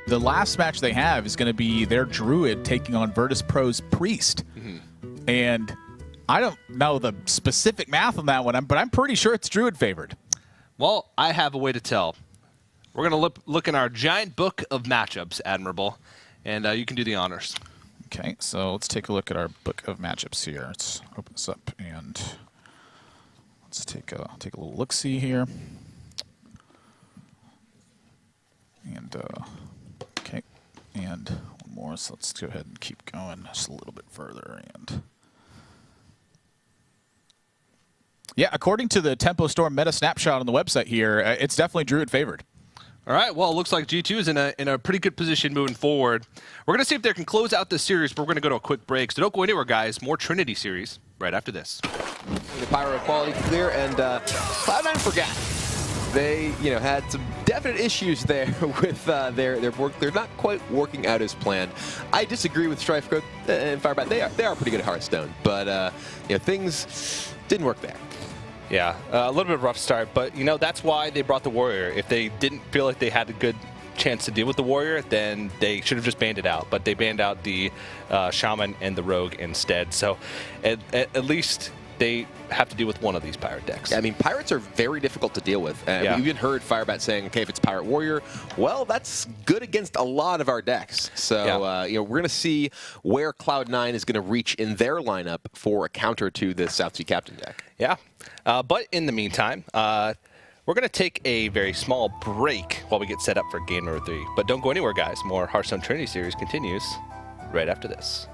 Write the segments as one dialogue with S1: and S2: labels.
S1: the last match they have is going to be their Druid taking on Virtus Pro's Priest. And I don't know the specific math on that one, but I'm pretty sure it's Druid favored.
S2: Well, I have a way to tell. We're going to look in our giant book of matchups, Admirable, and you can do the honors.
S1: Okay, so let's take a look at our book of matchups here. Let's open this up and let's take a little look-see here. And okay, and one more. So let's go ahead and keep going just a little bit further. And yeah, according to the Tempo Storm meta snapshot on the website here, it's definitely Druid favored.
S2: All right, well, it looks like G2 is in a pretty good position moving forward. We're going to see if they can close out this series, but we're going to go to a quick break. So don't go anywhere, guys. More Trinity Series right after this.
S3: The Pyro quality clear, and Cloud9 forgot. They, had some definite issues there with their work. They're not quite working out as planned. I disagree with Strife Code and Firebat. They are pretty good at Hearthstone, but things didn't work there.
S2: Yeah, a little bit of a rough start, but that's why they brought the Warrior. If they didn't feel like they had a good chance to deal with the Warrior, then they should have just banned it out. But they banned out the Shaman and the Rogue instead. So at least they have to deal with one of these Pirate decks.
S3: Yeah, I mean, Pirates are very difficult to deal with.
S2: Yeah.
S3: We even heard Firebat saying, okay, if it's Pirate Warrior, well, that's good against a lot of our decks. So, we're going to see where Cloud9 is going to reach in their lineup for a counter to the South Sea Captain deck.
S2: Yeah, but in the meantime, we're going to take a very small break while we get set up for game number 3. But don't go anywhere, guys. More Hearthstone Trinity Series continues right after this.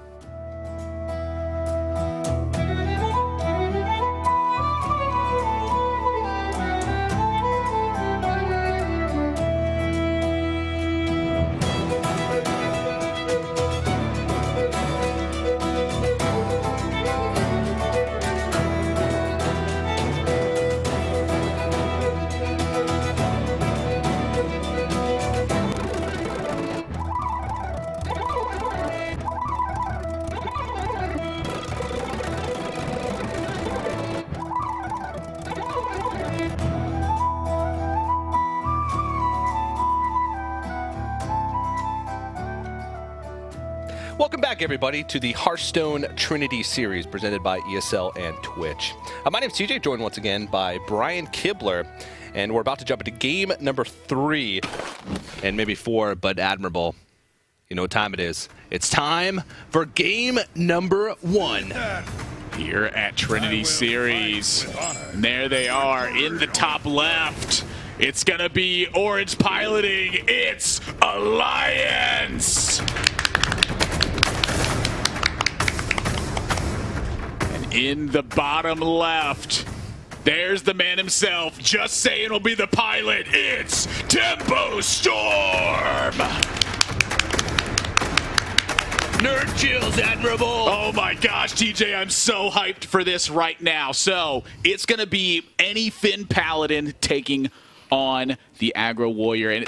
S2: Welcome back, everybody, to the Hearthstone Trinity Series presented by ESL and Twitch. My name's TJ, joined once again by Brian Kibler, and we're about to jump into game number 3, and maybe 4, but Admirable. You know what time it is. It's time for game number 1.
S1: Here at Trinity Series. And there they are in the top left. It's going to be Orange piloting. It's Alliance. And in the bottom left, there's the man himself, just saying it'll be the pilot. It's Tempo Storm.
S2: Nerd chills, Admirable.
S1: Oh my gosh, TJ, I'm so hyped for this right now. So it's going to be any Finn Paladin taking on the Aggro Warrior.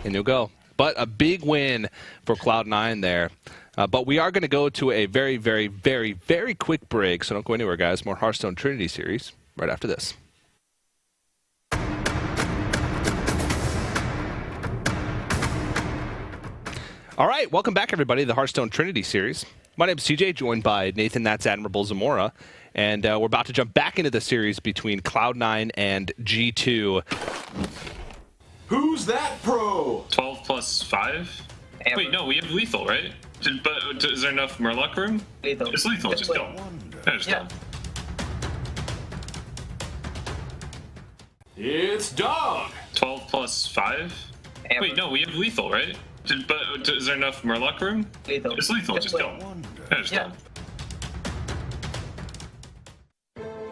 S2: And you'll go. But a big win for Cloud9 there. But we are going to go to a very, very, very, very quick break. So don't go anywhere, guys. More Hearthstone Trinity Series right after this. All right, welcome back, everybody, to the Hearthstone Trinity Series. My name is CJ, joined by Nathan, that's Admirable Zamora, and we're about to jump back into the series between Cloud9 and G2.
S4: Who's that pro?
S5: 12 plus 5? Amber. Wait, no, we have lethal, right? But is there enough Murloc room?
S6: Lethal.
S5: It's lethal, just go.
S6: Yeah.
S4: It's dog.
S5: 12 plus 5?
S6: Amber.
S5: Wait, no, we have lethal, right? But is there enough Murloc room?
S6: Lethal.
S5: It's lethal, just go.
S6: Yeah.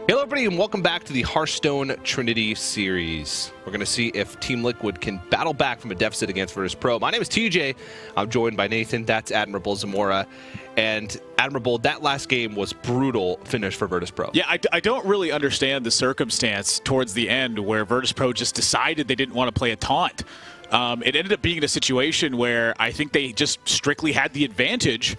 S2: Hello, everybody, and welcome back to the Hearthstone Trinity Series. We're going to see if Team Liquid can battle back from a deficit against Virtus Pro. My name is TJ. I'm joined by Nathan. That's Admirable Zamora. And Admirable, that last game was brutal finish for Virtus Pro.
S1: Yeah, I don't really understand the circumstance towards the end where Virtus Pro just decided they didn't want to play a taunt. It ended up being in a situation where I think they just strictly had the advantage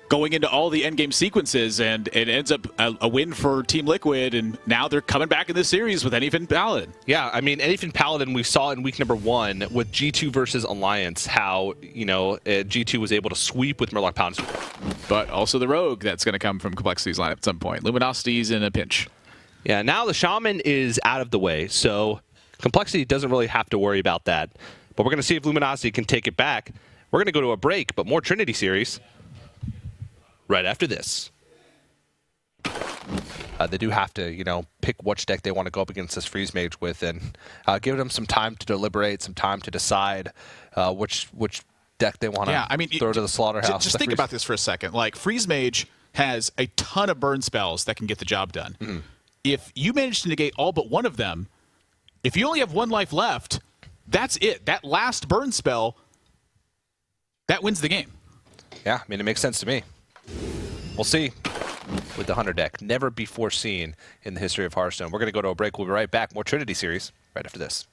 S1: going into all the endgame sequences, and it ends up a win for Team Liquid, and now they're coming back in this series with Anyfin Paladin.
S2: Yeah, I mean, Anyfin Paladin, we saw in week number 1 with G2 versus Alliance how, G2 was able to sweep with Murloc Paladin.
S1: But also the Rogue that's going to come from Complexity's lineup at some point. Luminosity's in a pinch.
S2: Yeah, now the Shaman is out of the way, so Complexity doesn't really have to worry about that. But we're going to see if Luminosity can take it back. We're going to go to a break, but more Trinity Series right after this. They do have to, pick which deck they want to go up against this Freeze Mage with, and give them some time to deliberate, some time to decide which deck they want to throw to the slaughterhouse.
S1: Just think about this for a second. Like, Freeze Mage has a ton of burn spells that can get the job done. Mm-hmm. If you manage to negate all but one of them, if you only have 1 life left, that's it. That last burn spell, that wins the game.
S2: Yeah, it makes sense to me. We'll see with the Hunter deck. Never before seen in the history of Hearthstone. We're going to go to a break. We'll be right back. More Trinity Series right after this.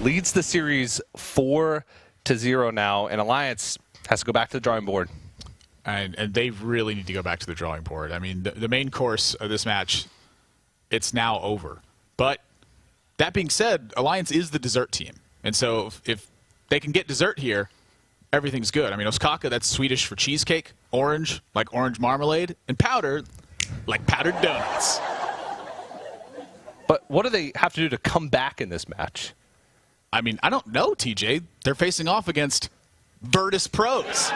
S2: Leads the series 4-0 now, and Alliance has to go back to the drawing board.
S1: And they really need to go back to the drawing board. I mean, the main course of this match, it's now over. But that being said, Alliance is the dessert team. And so if they can get dessert here, everything's good. I mean, Oskaka, that's Swedish for cheesecake. Orange, like orange marmalade. And powder, like powdered donuts.
S2: But what do they have to do to come back in this match?
S1: I mean, I don't know, TJ. They're facing off against Virtus Pros.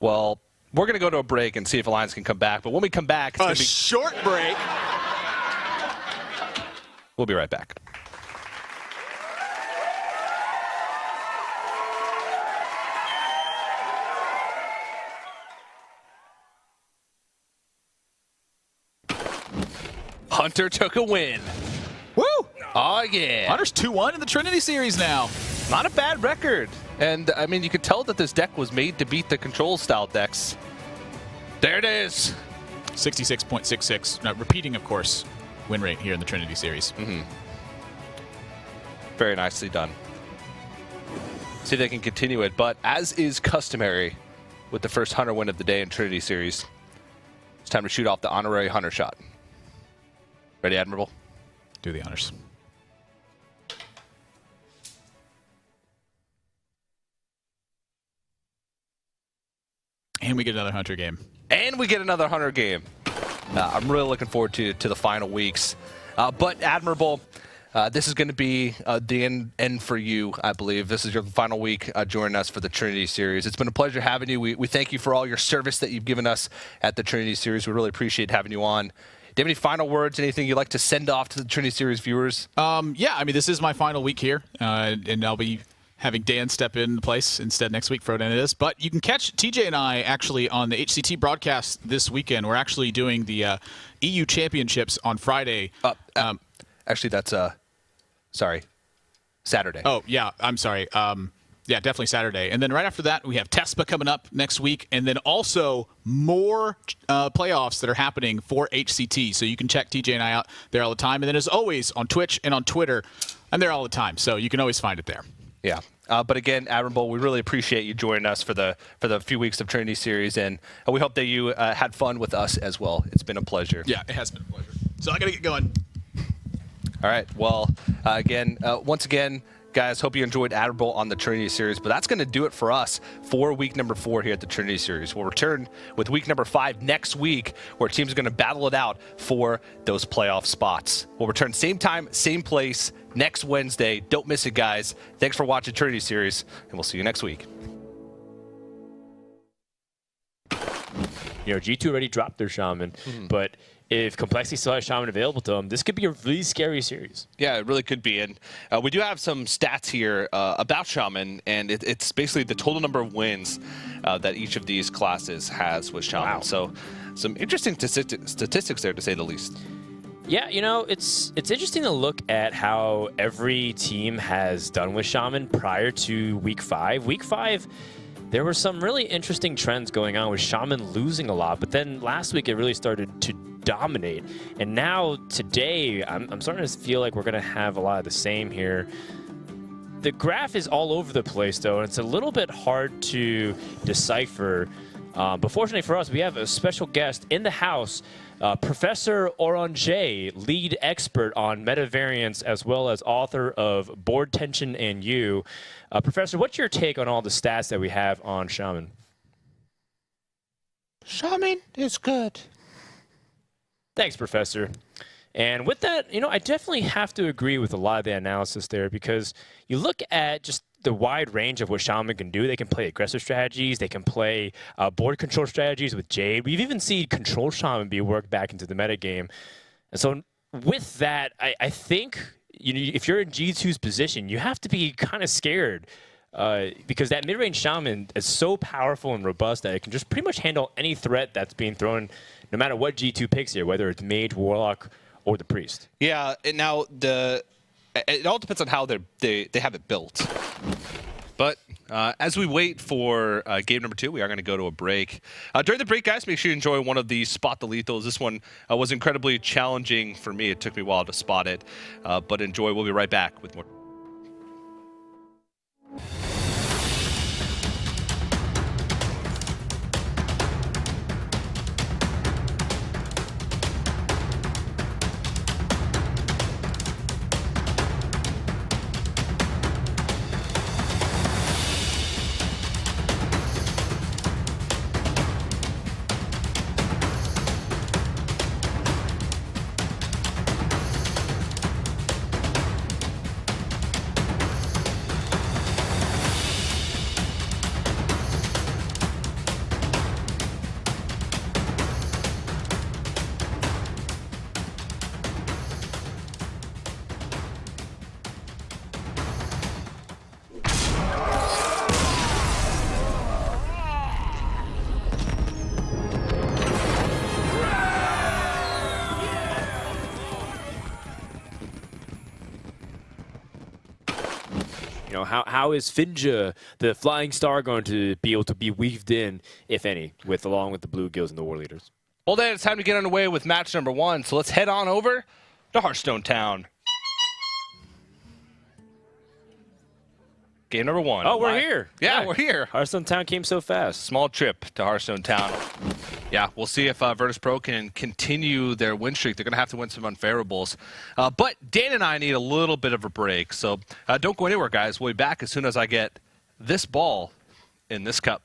S2: Well, we're going to go to a break and see if Alliance can come back. But when we come back, it's going to be
S1: short break.
S2: We'll be right back. Hunter took a win.
S1: Woo!
S2: Oh, yeah.
S1: Hunter's 2-1 in the Trinity Series now.
S2: Not a bad record. And, I mean, you could tell that this deck was made to beat the control-style decks. There it is.
S1: 66.66. Now, repeating, of course, win rate here in the Trinity Series.
S2: Mm-hmm. Very nicely done. See if they can continue it. But as is customary with the first Hunter win of the day in Trinity Series, it's time to shoot off the honorary Hunter shot. Ready, Admirable?
S1: Do the honors. And we get another Hunter game.
S2: And we get another Hunter game. I'm really looking forward to the final weeks. But Admirable, this is going to be the end for you, I believe. This is your final week joining us for the Trinity Series. It's been a pleasure having you. We thank you for all your service that you've given us at the Trinity Series. We really appreciate having you on. Do you have any final words, anything you'd like to send off to the Trinity Series viewers?
S1: Yeah, I mean, this is my final week here, and I'll be having Dan step in place instead next week, Frodan it is. But you can catch TJ and I actually on the HCT broadcast this weekend. We're actually doing the EU Championships on Friday.
S2: Actually, that's, sorry, Saturday.
S1: Oh, yeah, I'm sorry. Yeah, definitely Saturday. And then right after that, we have TESPA coming up next week, and then also more playoffs that are happening for HCT. So you can check TJ and I out there all the time. And then as always, on Twitch and on Twitter, I'm there all the time. So you can always find it there.
S2: Yeah. But again, Admirable, we really appreciate you joining us for the few weeks of Trinity Series, and we hope that you had fun with us as well. It's been a pleasure.
S1: Yeah, it has been a pleasure. So I got to get going.
S2: All right. Well, once again, guys, hope you enjoyed Admirable on the Trinity Series, but that's going to do it for us for week number 4 here at the Trinity Series. We'll return with week number 5 next week, where teams are going to battle it out for those playoff spots. We'll return same time, same place next Wednesday. Don't miss it, guys. Thanks for watching Trinity Series, and we'll see you next week.
S6: You know, G2 already dropped their Shaman, but if Complexity still has Shaman available to them, this could be a really scary series.
S2: Yeah, it really could be. And we do have some stats here about Shaman, and it's basically the total number of wins that each of these classes has with Shaman.
S6: Wow.
S2: So some interesting statistics there, to say the least.
S6: Yeah, you know, it's interesting to look at how every team has done with Shaman prior to Week 5. Week 5, there were some really interesting trends going on with Shaman losing a lot, but then last week it really started to dominate. And now today, I'm starting to feel like we're going to have a lot of the same here. The graph is all over the place, though, and it's a little bit hard to decipher. But fortunately for us, we have a special guest in the house, Professor Oranger, lead expert on meta variants, as well as author of Board Tension and You. Professor, what's your take on all the stats that we have on Shaman?
S2: Shaman is good.
S6: Thanks, Professor. And with that, you know, I definitely have to agree with a lot of the analysis there, because you look at just the wide range of what Shaman can do. They can play aggressive strategies. They can play board control strategies with Jade. We've even seen control Shaman be worked back into the metagame. And so with that, I think if you're in G2's position, you have to be kind of scared, because that mid-range Shaman is so powerful and robust that it can just pretty much handle any threat that's being thrown, no matter what G2 picks here, whether it's Mage, Warlock, or the Priest.
S2: Yeah, and now it all depends on how they have it built. But as we wait for game number 2, we are going to go to a break. During the break, guys, make sure you enjoy one of the Spot the Lethals. This one was incredibly challenging for me. It took me a while to spot it, but enjoy. We'll be right back with more.
S6: You know, how is Finja, the Flying Star, going to be able to be weaved in, if any, along with the Blue Gills and the War Leaders?
S2: Well, then it's time to get underway with match number 1. So let's head on over to Hearthstone Town. Game number 1.
S6: Oh, we're here.
S2: Yeah, we're here.
S6: Hearthstone Town came so fast.
S2: Small trip to Hearthstone Town. Yeah, we'll see if Virtus Pro can continue their win streak. They're going to have to win some unfairables. But Dan and I need a little bit of a break. So don't go anywhere, guys. We'll be back as soon as I get this ball in this cup.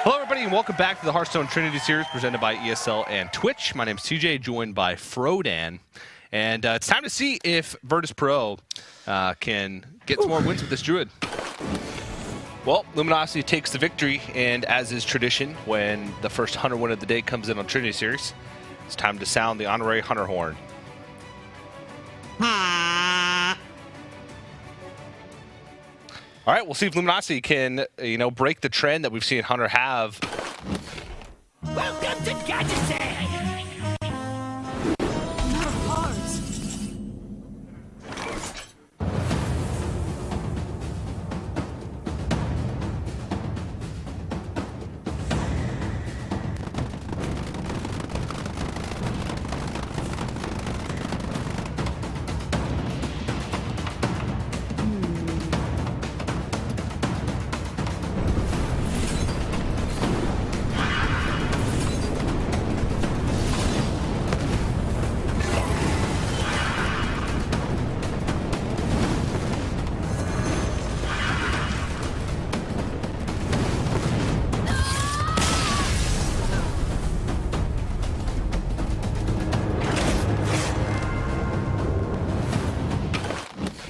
S2: Hello, everybody, and welcome back to the Hearthstone Trinity Series presented by ESL and Twitch. My name's TJ, joined by Frodan. And it's time to see if Virtus Pro can get some more wins with this Druid. Well, Luminosity takes the victory, and as is tradition, when the first Hunter win of the day comes in on Trinity Series, it's time to sound the honorary Hunter horn. All right, we'll see if Luminosity can, break the trend that we've seen Hunter have.
S7: Welcome to Gadgeting! Not hard.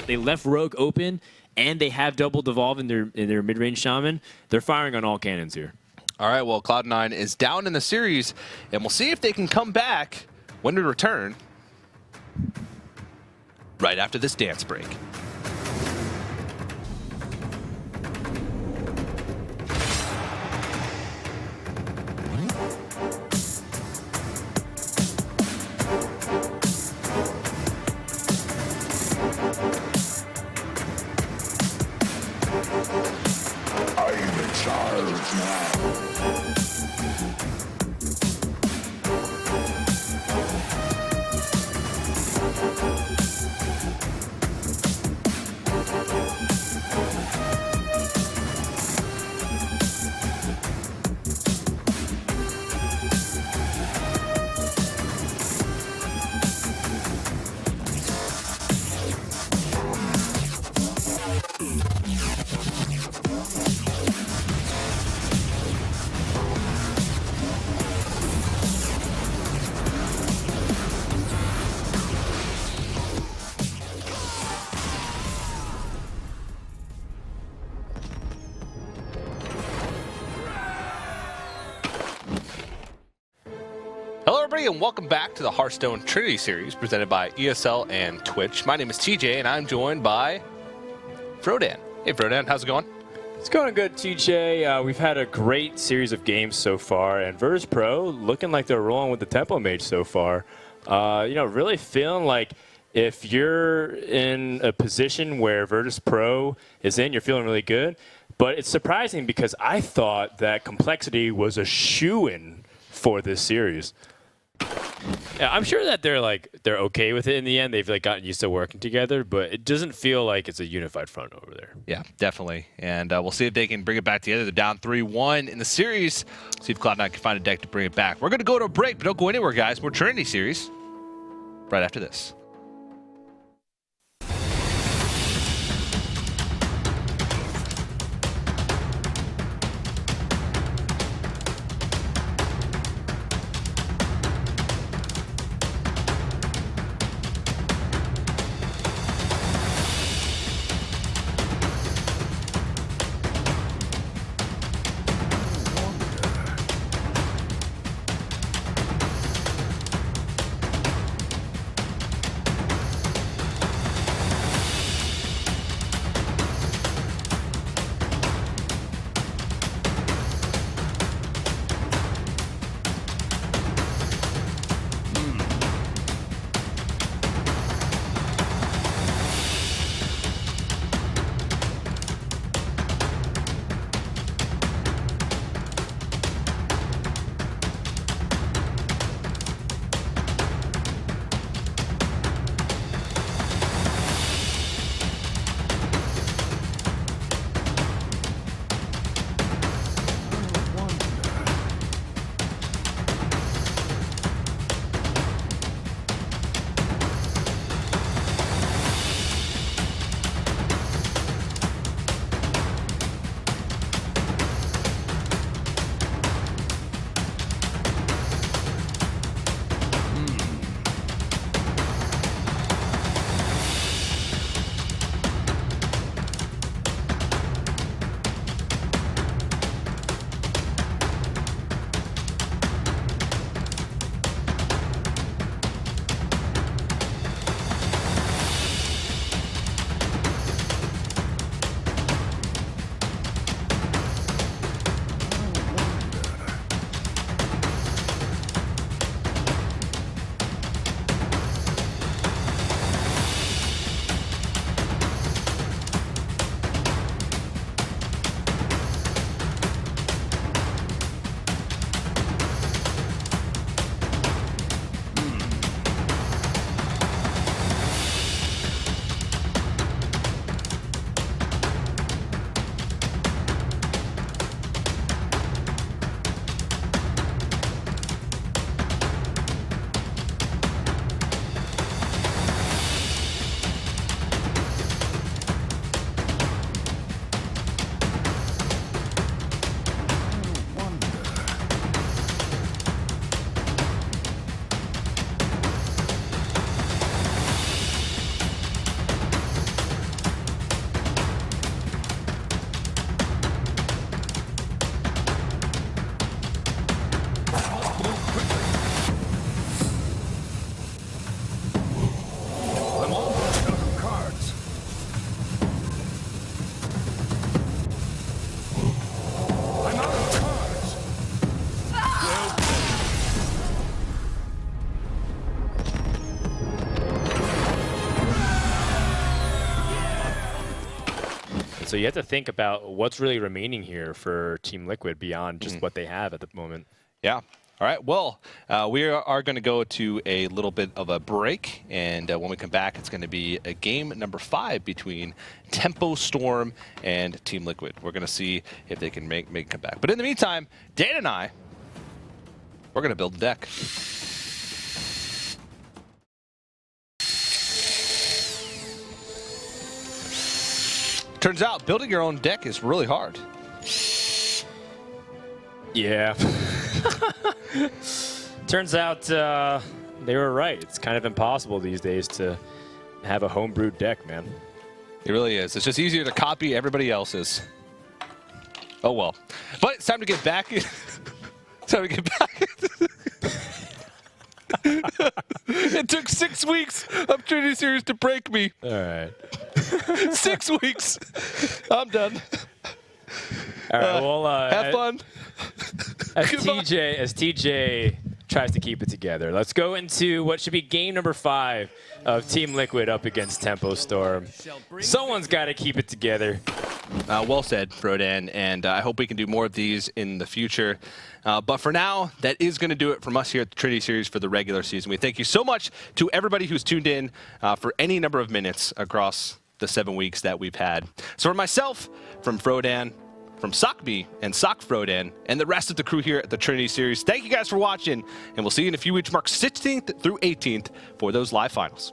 S6: They left Rogue open, and they have double devolve in their mid-range shaman. They're firing on all cannons here.
S2: All right, well, Cloud9 is down in the series, and we'll see if they can come back when we return right after this dance break. Hello, everybody, and welcome back to the Hearthstone Trinity Series presented by ESL and Twitch. My name is TJ, and I'm joined by Frodan. Hey, Frodan, how's it going?
S6: It's going good, TJ. We've had a great series of games so far, and Virtus Pro looking like they're rolling with the Tempo Mage so far. Really feeling like if you're in a position where Virtus Pro is in, you're feeling really good. But it's surprising because I thought that Complexity was a shoo-in for this series. Yeah, I'm sure that they're okay with it in the end. They've gotten used to working together, but it doesn't feel like it's a unified front over there.
S2: Yeah, definitely. And we'll see if they can bring it back together. They're down 3-1 in the series. See if Cloud9 can find a deck to bring it back. We're going to go to a break, but don't go anywhere, guys. More Trinity Series right after this.
S6: So you have to think about what's really remaining here for Team Liquid beyond just what they have at the moment.
S2: Yeah. All right. Well, we are going to go to a little bit of a break, and when we come back, it's going to be a game number 5 between Tempo Storm and Team Liquid. We're going to see if they can make a comeback. But in the meantime, Dan and I, we're going to build a deck. Turns out building your own deck is really hard.
S6: Yeah. Turns out they were right. It's kind of impossible these days to have a homebrewed deck, man.
S2: It really is. It's just easier to copy everybody else's. Oh well. But it's time to get back. It's time to get back. It took 6 weeks of Trinity Series to break me.
S6: All right.
S2: 6 weeks. I'm done.
S6: All right. Well,
S2: Have fun.
S6: As TJ tries to keep it together, let's go into what should be game number 5 of Team Liquid up against Tempo Storm. Someone's got to keep it together.
S2: Well said, Frodan, and I hope we can do more of these in the future. But for now, that is going to do it from us here at the Trinity Series for the regular season. We thank you so much to everybody who's tuned in for any number of minutes across the 7 weeks that we've had. So for myself, from Frodan, from Sockme and Sock Frodan, and the rest of the crew here at the Trinity Series, thank you guys for watching, and we'll see you in a few weeks, March 16th through 18th, for those live finals.